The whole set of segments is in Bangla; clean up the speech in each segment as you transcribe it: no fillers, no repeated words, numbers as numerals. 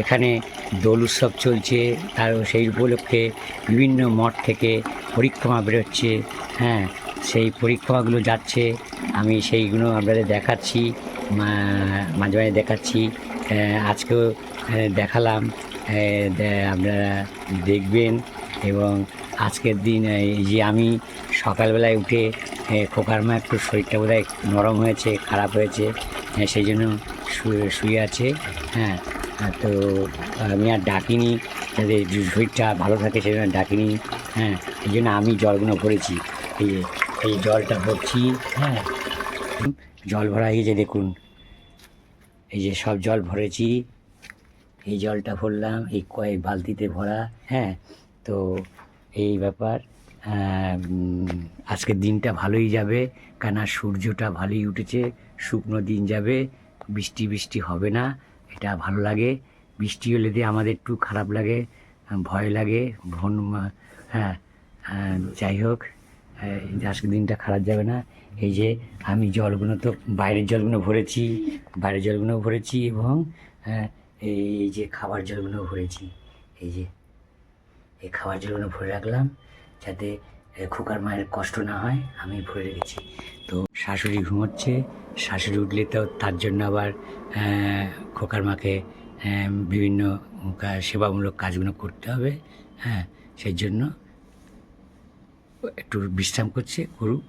এখানে দোল উৎসব চলছে, তার সেই উপলক্ষে বিভিন্ন মঠ থেকে পরিক্রমা বেরোচ্ছে। হ্যাঁ, সেই পরিক্রমাগুলো যাচ্ছে, আমি সেইগুলো আপনাদের দেখাচ্ছি, মাঝে মাঝে দেখাচ্ছি। আজকেও দেখালাম, আপনারা দেখবেন। এবং আজকের দিন এই যে আমি সকালবেলায় উঠে খোকার মা একটু শরীরটা বোধহয় নরম হয়েছে, খারাপ হয়েছে, সেই জন্য শুয়ে আছে। হ্যাঁ, তো আমি আর ডাকিনি, যাতে শরীরটা ভালো থাকে সেই জন্য ডাকিনি। হ্যাঁ, এই জন্য আমি জলগুলো ভরেছি, এই জলটা ভরছি। হ্যাঁ, জল ভরা হয়ে গেছে, দেখুন এই যে সব জল ভরেছি, এই জলটা ভরলাম এই কয়েক বালতিতে ভরা। হ্যাঁ, তো এই ব্যাপার। আজকের দিনটা ভালোই যাবে, কেননা সূর্যটা ভালোই উঠেছে, শুকনো দিন যাবে, বৃষ্টি বৃষ্টি হবে না, এটা ভালো লাগে। বৃষ্টি হলে দিয়ে আমাদের একটু খারাপ লাগে, ভয় লাগে। হ্যাঁ, যাই হোক, আজকের দিনটা খারাপ যাবে না। এই যে আমি জলগুলো তো বাইরের জলগুলো ভরেছি, এবং এই যে খাবার জলগুলো ভরেছি, এই যে এই খাবার জলগুলো ভরে রাখলাম, যাতে খোকার মায়ের কষ্ট না হয়, আমি ভরে রেখেছি। তো শাশুড়ি ঘুমোচ্ছে, শাশুড়ি উঠলে তো তার জন্য আবার খোকার মাকে বিভিন্ন সেবামূলক কাজগুলো করতে হবে। হ্যাঁ, সেই জন্য একটু বিশ্রাম করছে, করুক,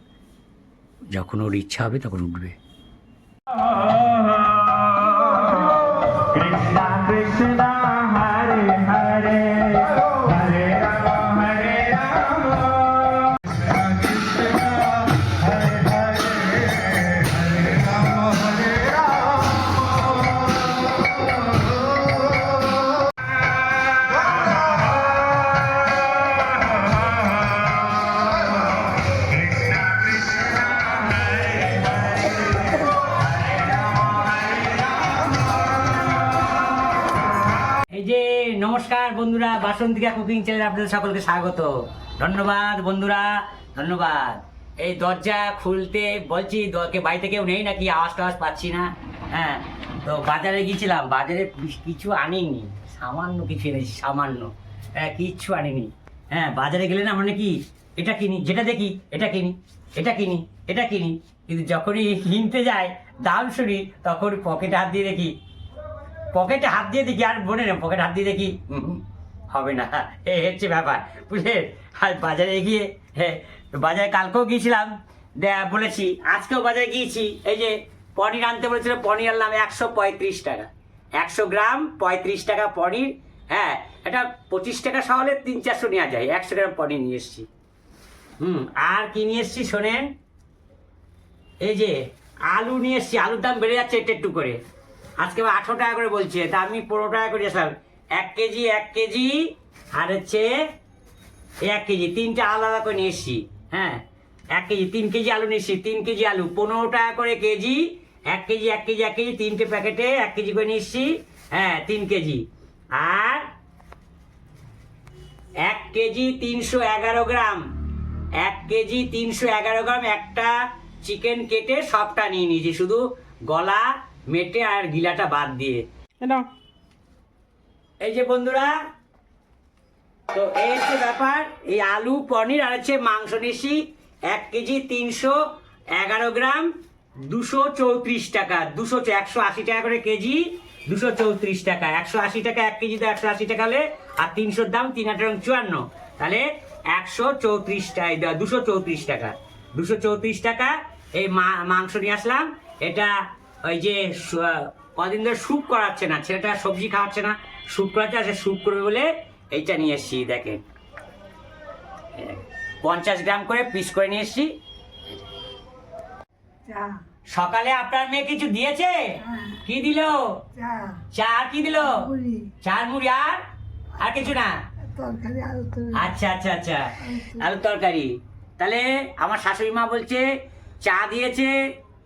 যখন ওর ইচ্ছা হবে তখন উঠবে। কৃষ্ণা কৃষ্ণা হরে হরে, হরে রাম হরে রাম, কৃষ্ণ হরে হরে, হরে রাম হরে রাম। এই যে নমস্কার বন্ধুরা, বাসন্তিকা কুকিং চ্যানেলে আপনাদের সকলকে স্বাগত। ধন্যবাদ বন্ধুরা, ধন্যবাদ। এই দরজা খুলতে বলছি, বাড়িতে কেউ নেই নাকি, আওয়াজ টাওয়াজ পাচ্ছি না। হ্যাঁ, তো বাজারে গিয়েছিলাম, বাজারে কিছু আনিনি, সামান্য কিছু এনেছি, সামান্য, কিচ্ছু আনিনি। হ্যাঁ, বাজারে গেলে না মানে কি, এটা কিনি, যেটা দেখি এটা কিনি, এটা কিনি, এটা কিনি, কিন্তু যখনই কিনতে যাই, দাম শুনি, তখন পকেটে হাত দিয়ে দেখি, আর বলে না, পকেটে হাত দিয়ে দেখি হবে না। এই হচ্ছে ব্যাপার, বুঝলেন। আর বাজারে গিয়ে, হ্যাঁ, বাজারে কালকেও গিয়েছিলাম, বলেছি, আজকেও বাজারে গিয়েছি। এই যে পনির আনতে বলেছিল, পনির আনলাম 135 টাকা, 100 গ্রাম 35 টাকা পনির। হ্যাঁ, এটা 25 টাকা সহলে 300-400 নেওয়া যায়। 100 গ্রাম পনির নিয়ে এসছি। আর কি নিয়ে এসছি শোনেন, এই যে আলু নিয়ে এসছি, আলুর দাম বেড়ে যাচ্ছে একটু করে। আজকে 18 টাকা করে বলছে, তা আমি 15 টাকা করে আসলাম। 1 কেজি আর হচ্ছে 1 কেজি, তিনটা আলাদা করে নিয়ে এসছি। হ্যাঁ, 1 কেজি 3 কেজি আলু নিয়ে এসছি, 3 কেজি আলু 15 টাকা করে কেজি। 1 কেজি 3টে প্যাকেটে 1 কেজি করে নিয়ে এসছি। হ্যাঁ, 3 কেজি। আর 1 কেজি 311 গ্রাম, 1 কেজি 311 গ্রাম, একটা চিকেন কেটে সবটা নিয়ে নিয়েছি, শুধু গলা মেটে আর গিলাটা বাদ দিয়ে। এই যে বন্ধুরা, তো এই হচ্ছে ব্যাপার। এই আলু, পনির আর হচ্ছে মাংস নিয়েছি। 1 কেজি 311 গ্রাম, 234 টাকা, 180 টাকা করে কেজি, 234 টাকা, 180 টাকা 1 কেজি, তো 180 টাকা হলে, আর 300 দাম, 3-8-54, তাহলে 134 টাকা, 234 টাকা, 234 টাকা। এই মাংস নিয়ে আসলাম। এটা ওই যে কদিন ধরে স্যুপ করাচ্ছে না, ছেলেটা সবজি খাওয়াচ্ছে না, স্যুপ করাচ্ছে, আর স্যুপ করবে বলে এইটা নিয়ে এসছি। দেখেন, 50 গ্রাম করে পিস করে নিয়ে এসছি। সকালে আপনার মেয়ে কিছু দিয়েছে? কি দিল? চা। আর কি দিল? চা, মুড়ি, আর কিছু না? আচ্ছা, আলুর তরকারি। তাহলে আমার শাশুড়ি মা বলছে চা দিয়েছে,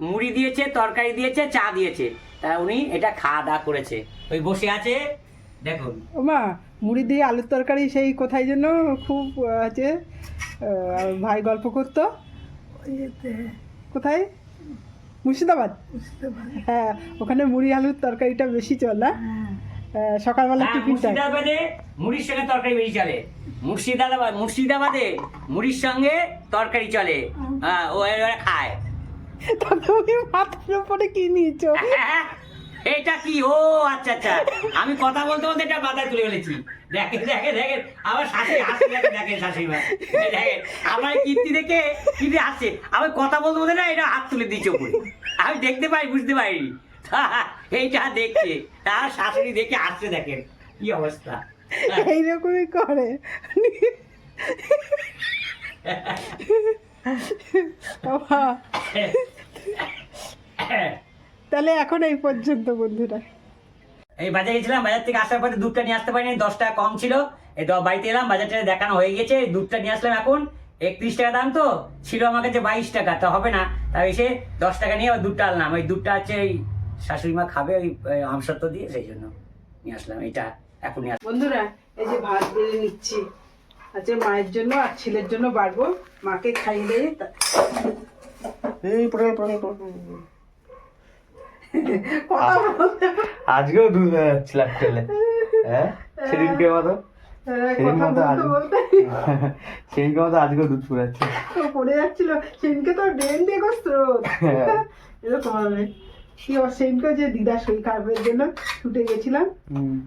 মুড়ি দিয়েছে, তরকারি দিয়েছে, চা দিয়েছে, তা উনি এটা খাওয়া দাওয়া করেছে, ওই বসে আছে। দেখুন মা, মুড়ি দিয়ে আলুর তরকারি সেই কোথায় জন্য খুব আছে, ভাই গল্প করতো, কোথায়, মুর্শিদাবাদ। হ্যাঁ, ওখানে মুড়ি আলুর তরকারিটা বেশি চলে। সকালবেলা টিফিনটা মুর্শিদাবাদে মুড়ির সঙ্গে তরকারি বেশি চলে। মুর্শিদাবাদে মুড়ির সঙ্গে তরকারি চলে। হ্যাঁ, ওরা খায়। তুমি মাথার উপরে কি নিয়েছো? এটা কি? ও আচ্ছা আচ্ছা, আমি কথা বলতে বলতে এটা মাথায় তুলে ফেলেছি। দেখেন দেখেন দেখেন, আমার শাশুড়ি হাসি দেখে, দেখেন শাশুড়ি মা দেখেন আমার কীর্তি দেখে কীর্তি হাসছে। আমি কথা বলতে বলতে না এটা হাত তুলে দিয়েছে উপরে, আমি দেখতে পাই, বুঝতে পারিনি। এইটা দেখছে, তার শাশুড়ি দেখে হাসছে, দেখেন কি অবস্থা। এইরকমই করে। বাবা, তাহলে এখন এই পর্যন্ত বন্ধুরা। এই বাজারে গেছিলাম, বাজার থেকে আসার পরে দুধটা নিয়ে আসতে পারিনি, 10 টাকা কম ছিল। এই বাড়িতে এলাম, বাজারটা দেখানো হয়ে গেছে, দুধটা নিয়ে আসলাম। এখন 31 টাকা দাম, তো ছিল আমার কাছে 22 টাকা, তা হবে না, তাই এসে 10 টাকা নিয়ে আবার দুধটা আনলাম। ওই দুধটা হচ্ছে ওই শাশুড়ি মা খাবে, ওই আমসত্ব দিয়ে, সেই জন্য নিয়ে আসলাম। এটা এখন নিয়ে বন্ধুরা, এই যে ভাত বেড়ে নিচ্ছি, আচ্ছা মায়ের জন্য আর ছেলের জন্য বাড়বো, মাকে খাইয়ে দিয়ে আজকেও দুধ হয়ে যাচ্ছিল টেলে, হ্যাঁ সেদিনকে মতো, সেদিনকে মতো আজকেও দুধ ফুরাচ্ছে, পড়ে যাচ্ছিল। সেদিনকে তো ড্রেন দিয়ে স্রোত এরকম হবে। কি সেদিনকে যে দিদা শরীর খারাপের জন্য ছুটে গেছিলাম,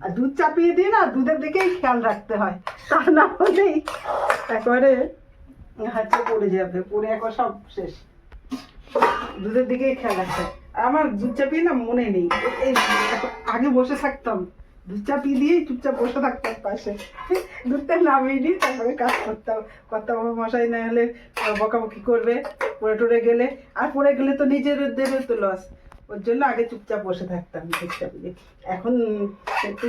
আর দুধ চাপিয়ে দিয়ে না, দুধের দিকেই খেয়াল রাখতে হয়, তা না হলেই একবারে হাতে পড়ে যাবে, পড়ে একবার সব শেষ। দুধের দিকেই খেয়াল রাখতে হয়। আমার দুধ চাপিয়ে না মনে নেই, এই আগে বসে থাকতাম, দুধ চাপিয়ে দিয়ে চুপচাপ বসে থাকতাম পাশে, দুধটা নামিয়ে নিয়ে তারপরে কাজ করতাম। আমার মশাই না হলে বকাবকি করবে, পড়ে টরে গেলে, আর পড়ে গেলে তো নিজেদেরও তো লস, ওর জন্য আগে চুপচাপ বসে থাকতাম দুধ চাপিয়ে। এখন একটু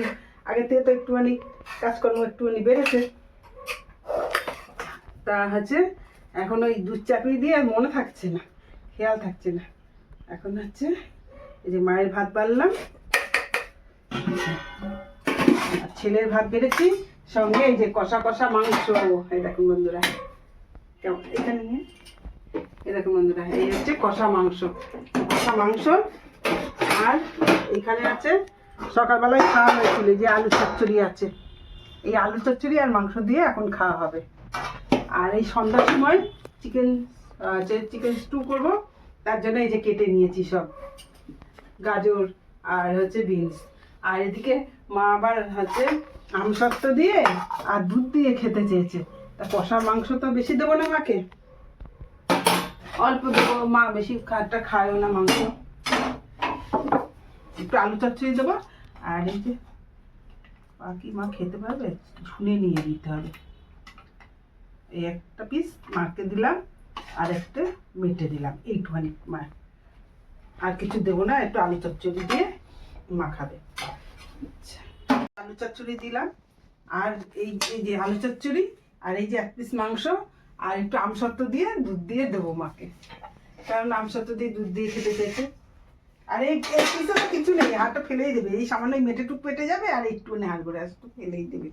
আগে থেকে তো একটুখানি কাজকর্ম একটুখানি বেড়েছে, তা হচ্ছে এখন ওই দুধ চাপিয়ে দিয়ে আর মনে থাকছে না, খেয়াল থাকছে না। এখন হচ্ছে এই যে মায়ের ভাত বাড়লাম, আর ছেলের ভাত বেড়েছি, সঙ্গে এই যে কষা কষা মাংস। এই দেখুন বন্ধুরা, কেমন এখানে নিয়ে, এই দেখুন বন্ধুরা, এই হচ্ছে কষা মাংস, কষা মাংস। আর এখানে আছে সকালবেলায় খাওয়া হয়েছিল যে আলু চচ্চড়ি আছে, এই আলু চচ্চড়ি আর মাংস দিয়ে এখন খাওয়া হবে। আর এই সন্ধ্যার সময় চিকেন স্টু করবো, তার জন্য এই যে কেটে নিয়েছি সব গাজর আর হচ্ছে বিনস। আর এদিকে মা আবার হচ্ছে আমসত্ব দিয়ে আর দুধ দিয়ে খেতে চেয়েছে, তা কষা মাংস তো বেশি দেবো না মাকে, অল্প দেবো, মা বেশি খাটটা খায়ও না মাংস, একটু আলু চচ্চড়ি দেবো। আর এই যে বাকি মা খেতে পারবে, ঝুনে নিয়ে দিতে হবে। এই একটা পিস মাকে দিলাম, আর একটা মেটে দিলাম, এইটুখানি মা, আর কিছু দেবো না, একটু আলু চচ্চড়ি দিয়ে মা খাবে। আচ্ছা, আলু চচ্চড়ি দিলাম, আর এই যে আলু চচ্চড়ি, আর এই যে এক পিস মাংস, আর একটু আমসত্ব দিয়ে দুধ দিয়ে দেবো মাকে, কারণ আমসত্ব দিয়ে দুধ দিয়ে খেতে চেয়েছে। আর এই পিসে তো কিছু নেই, হাতটা ফেলেই দেবে, এই সামান্য মেটে টুক পেটে যাবে, আর একটু হাত করে আসতো ফেলেই দেবে।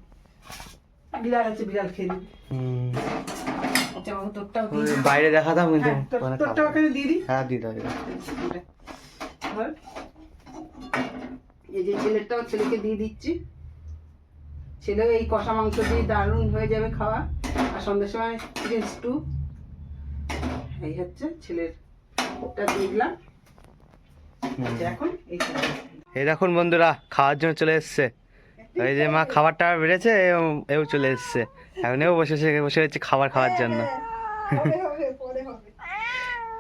বিড়াল আছে, বিড়াল খেয়ে নেবে। আচ্ছা বাবু, তোরটাও বাইরে দেখাতাম কিন্তু, তোরটা ওখানে দিয়ে দিই। হ্যাঁ দিতে হবে। এই যে ছেলেরটাও ছেলেকে দিয়ে দিচ্ছি, ছেলেও এই কষা মাংস দিয়ে দারুণ হয়ে যাবে খাওয়া। আর সন্ধ্যার সময় চিকেন স্টু, এই হচ্ছে ছেলের ওটা দিয়ে দিলাম। এখন এই দেখুন বন্ধুরা, খাওয়ার জন্য চলে এসছে, এই যে মা খাবারটা বেড়েছে, এও চলে এসছে, এখন এও বসে হচ্ছে খাবার খাওয়ার জন্য।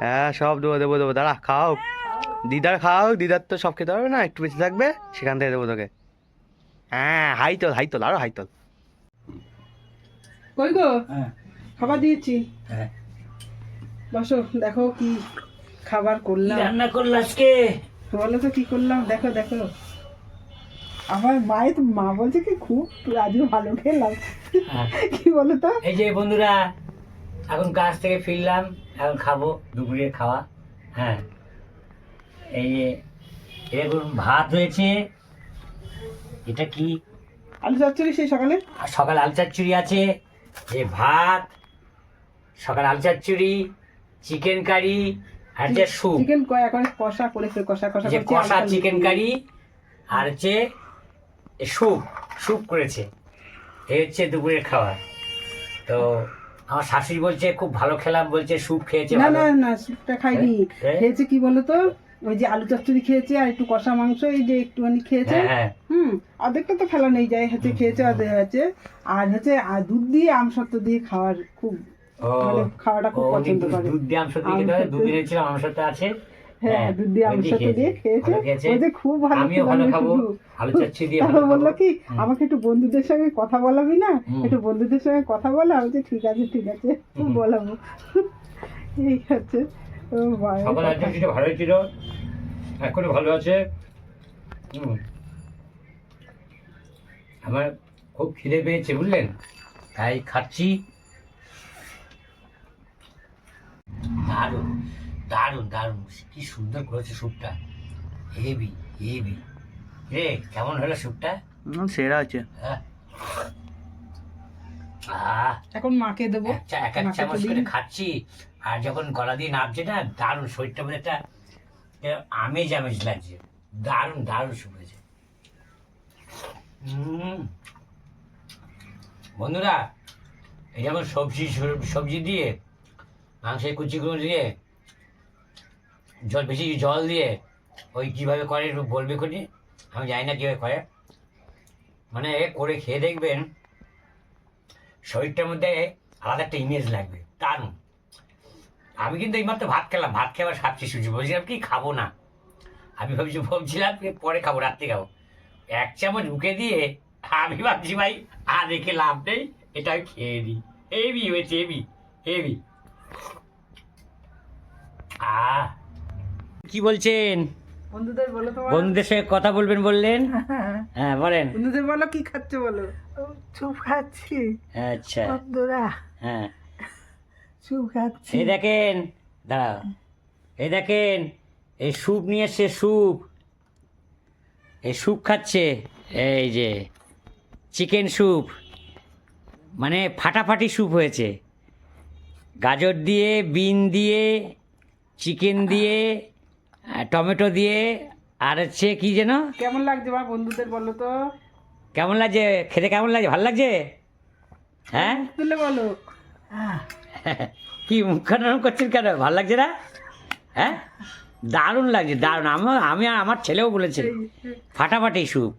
হ্যাঁ সব দেবো দেবো দেবো, দাঁড়া খাও, দিদার খাও, দিদার তো সব খেতে পারবে না, একটু বেশি থাকবে, সেখান থেকে দেবো তোকে। হ্যাঁ হাইতল হাইতল, আরো হাইতল। কই গো, খাবার দিয়েছি, বসো, দেখো কি খাবার করলাম, রান্না করলো আজকে, বলো তো কি করলাম, দেখো দেখো। আমার মায়ের তো, মা বলছে কি খুব আজকে ভালো খেলাম, কি বলো তো। এই যে বন্ধুরা, এখন কাজ থেকে ফিরলাম, এখন খাবো দুপুরের খাওয়া। হ্যাঁ, এই যে এরকম ভাত হয়েছে, এটা কি আলু চচ্চড়ি সেই সকালে, আর সকালে আলু চচ্চড়ি আছে, যে ভাত, সকালে আলু চচ্চড়ি, চিকেন কারি, আর যে স্যুপ, চিকেন এখন কষা করেছে, কষা কষা যে করেছে, কষা আলু চিকেন কারি, আর হচ্ছে স্যুপ স্যুপ করেছে। এই হচ্ছে দুপুরের খাবার। তো আমার শাশুড়ি বলছে খুব ভালো খেলাম, বলছে স্যুপ খেয়েছে না ভালো। না না, স্যুপটা খাইনি। হ্যাঁ? খেয়েছে কি বলতো, ওই যে আলু চচ্চড়ি খেয়েছে আর একটু কষা মাংস, এই যে একটুখানি খেয়েছে। হ্যাঁ হ্যাঁ অর্ধেকটা তো ফেলা নেই যায়, হচ্ছে খেয়েছে অর্ধেক হচ্ছে। আর হচ্ছে দুধ দিয়ে আমসত্ব দিয়ে খাওয়ার খুব, ও মানে খাওয়াটা খুব ও, পছন্দ দুধ- করে। দুধ দিয়ে আমসত্ব খেতে হয়, দুদিন ছিল আমসত্ব আছে। হ্যাঁ, দুধ দিয়ে ওই আমসত্ব দিয়ে খেয়েছে। ভালো খেয়েছে। বলছে খুব ভালো আমিও খেলাম ভালো রে খাবো, টুকু। আলু চচ্চড়ি দিয়ে তারপর ভালো বললো খাবো। কি, আমাকে একটু বন্ধুদের সঙ্গে কথা বলাবি না, হুম। একটু বন্ধুদের সঙ্গে কথা বলা। আমি বলছি ঠিক আছে ঠিক আছে, বলাবো। এই হচ্ছে ও বাবা, সকাল আইটেমটা ভালোই ছিল, এখনো ভালো আছে। আমার খুব খিদে পেয়েছে বুঝলেন, তাই খাচ্ছি। দারুণ দারুণ দারুণ, কি সুন্দর করেছে স্যুপটা, হেভি হেভি। রে কেমন হলো স্যুপটা? সেরা আছে। হ্যাঁ? আহ, এখন মাকে দেবো। এক এক মাকে তো চামচ দিই। করে খাচ্ছি, আর যখন গলা দিয়ে নামছে না, দারুণ, শরীরটা মধ্যে একটা আমেজ আমেজ লাগছে। দারুণ দারুণ স্যুপ হয়েছে। বন্ধুরা, এই যেমন সবজি সবজি দিয়ে, মাংসের কুচিগুলো দিয়ে, বেশি জল দিয়ে, ওই কীভাবে করে একটু বলবে খুনি, আমি জানি না কীভাবে করে, মানে করে খেয়ে দেখবেন, শরীরটার মধ্যে আলাদা একটা ইমেজ লাগবে, দারুণ। আমি কিন্তু এইমাত্র ভাত খেলাম, ভাত খেয়ে আবার ভাবছি সুজি, বলছিলাম কি খাবো না, আমি ভাবছিলাম পরে খাবো, রাত্রে খাবো। এক চামচ মুখে দিয়ে আমি ভাবছি ভাই আর রেখে লাভ নেই, এটা আমি খেয়ে নিই। হেভি হয়েছে, হেভি হেভি। কি বলছেন? বন্ধুদের বলো তোমার। বন্ধুদের সঙ্গে কথা বলবেন বললেন, হ্যাঁ বলেন। বন্ধুদের বলো কি খাচ্ছে বলো। চুপ খাচ্ছি আচ্ছা বন্ধুরা, হ্যাঁ, চুপ খাচ্ছি। এই দেখেন, দাঁড়াও, এই দেখেন, এই স্যুপ নিয়ে এসছে, স্যুপ, এই স্যুপ খাচ্ছে, এই যে চিকেন স্যুপ, মানে ফাটাফাটি স্যুপ হয়েছে, গাজর দিয়ে, বিন দিয়ে, চিকেন দিয়ে, টমেটো দিয়ে, আর হচ্ছে কি যেন, কেমন লাগছে বা বন্ধুদের বলো তো। কেমন লাগছে খেতে, কেমন লাগছে, ভালো লাগছে? হ্যাঁ তুলে বলো। কি মুখখানা করছেন কেন, ভালো লাগছে না? হ্যাঁ, দারুণ লাগছে, দারুণ। আমি আর আমার ছেলেও বলেছে ফাটাফাটি স্যুপ।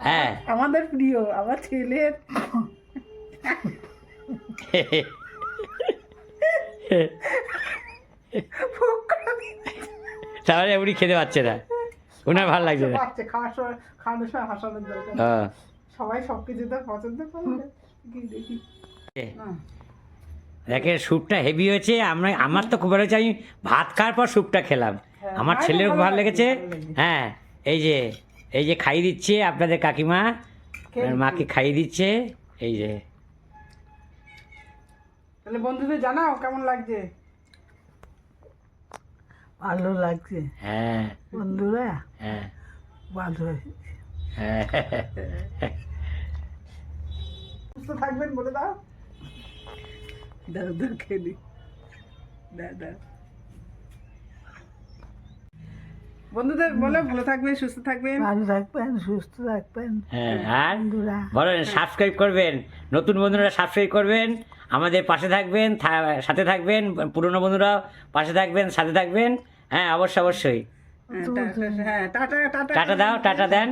হ্যাঁ আমাদের প্রিয়, আমার ছেলের। তাহলে উনি খেতে পাচ্ছে না, ওনার ভালো লাগছে না। বাচ্চা খাওয়ার সময়, খাওয়ানোর সময় হাসানোর দরকার। হ্যাঁ। সবাই সবকিছু তো পছন্দ করে না। কি দেখি না। দেখেন স্যুপটা হেভি হয়েছে, আমার তো খুব ভালো হয়েছে, আমি ভাত খাওয়ার পর স্যুপটা খেলাম, হ্যাঁ, আমার আমারও ছেলেরও ভালো ভালো লেগেছে। ভালো লেগেছে। হ্যাঁ, এই যে খাইয়ে দিচ্ছে আপনাদের কাকিমা, খেয়ে মাকে খাইয়ে দিচ্ছে, এই যে। তাহলে বন্ধুদের জানাও কেমন লাগছে। ভালো লাগছে হ্যাঁ বন্ধুরা, হ্যাঁ ভালো। হ্যাঁ। সুস্থ থাকবেন বলে দাও। দাদা খেলি দাদা। বন্ধুদের বলো ভালো থাকবেন, সুস্থ থাকবেন। ভালো থাকবেন, সুস্থ থাকবেন। হ্যাঁ, আর বন্ধুরা বলেন সাবস্ক্রাইব করবেন, নতুন বন্ধুরা সাবস্ক্রাইব করবেন, আমাদের পাশে থাকবেন, সাথে থাকবেন, পুরনো বন্ধুরা পাশে থাকবেন, সাথে থাকবেন। হ্যাঁ, অবশ্যই অবশ্যই। হ্যাঁ, টাটা টাটা টাটা দাও, টাটা দেন।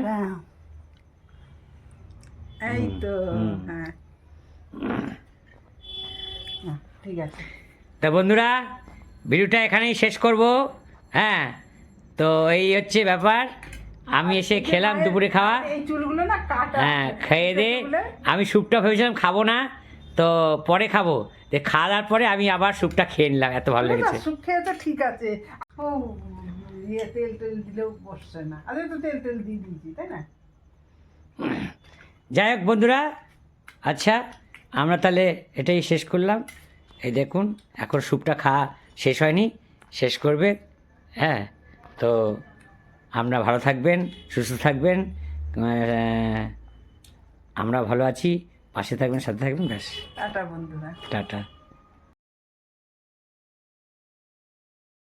এই তো হুম। হ্যাঁ, ঠিক আছে। তা বন্ধুরা, ভিডিওটা এখানেই শেষ করব। হ্যাঁ, তো এই হচ্ছে ব্যাপার, আমি এসে খেলাম দুপুরে খাওয়া। এই চুলগুলো না কাটা। হ্যাঁ, খেয়ে দে, আমি স্যুপটা ভেবেছিলাম খাবো না, তো পরে খাবো, খাওয়ার পরে আমি আবার স্যুপটা খেয়ে নিলাম, এত ভালো লেগেছে। স্যুপ খেয়ে তো ঠিক আছে। ও ইয়ে তেল তেল দিলেও বসছে না, আরে তো তেল তেল দিয়ে দিয়েছি তাই না। যাই হোক বন্ধুরা, আচ্ছা আমরা তাহলে এটাই শেষ করলাম। এই দেখুন, এখন স্যুপটা খাওয়া শেষ হয়নি, শেষ করবে। হ্যাঁ, তো আমরা ভালো থাকবেন, সুস্থ থাকবেন, আমরা ভালো আছি, পাশে থাকবেন, সাথে থাকবেন, ব্যাস, টাটা বন্ধুরা। টাটা।